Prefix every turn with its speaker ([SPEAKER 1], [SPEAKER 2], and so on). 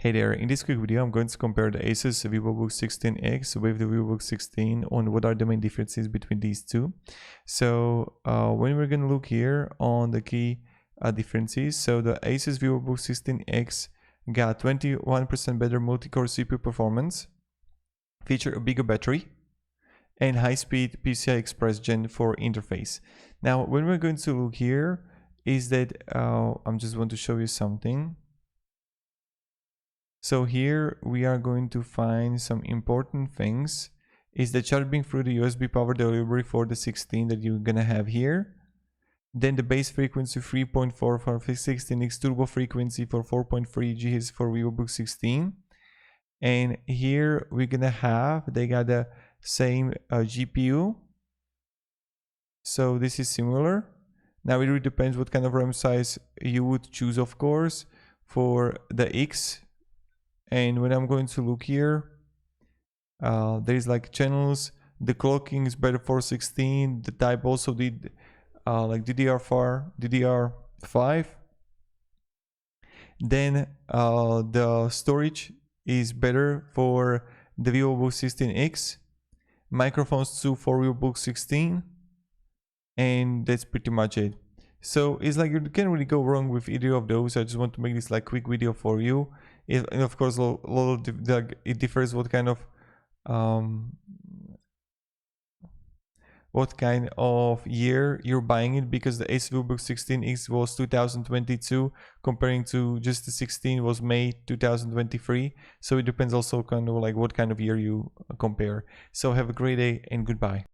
[SPEAKER 1] Hey there, in this quick video I'm going to compare the Asus Vivobook 16X with the Vivobook 16 on what are the main differences between these two. So when we're going to look here on the key differences, so the Asus Vivobook 16X got 21% better multi-core CPU performance, feature a bigger battery, and high-speed PCI Express Gen 4 interface. Now when we're going to look here is that I just want to show you something. So here we are going to find some important things. Is the charging through the USB power delivery for the 16 that you're gonna have here. Then the base frequency 3.4 for 16X, turbo frequency for 4.3 GHz for Vivobook 16. And here we're gonna have, they got the same GPU. So this is similar. Now it really depends what kind of RAM size you would choose, of course, for the X. And when I'm going to look here, there is like channels. The clocking is better for 16. The type also did like DDR5. Then the storage is better for the Vivobook 16X. Microphones too for Vivobook 16. And that's pretty much it. So it's like you can't really go wrong with either of those. I just want to make this like quick video for you. And of course, it differs what kind of year you're buying it, because the Asus Vivobook 16X was 2022, comparing to just the 16 was May 2023. So it depends also kind of like what kind of year you compare. So have a great day and goodbye.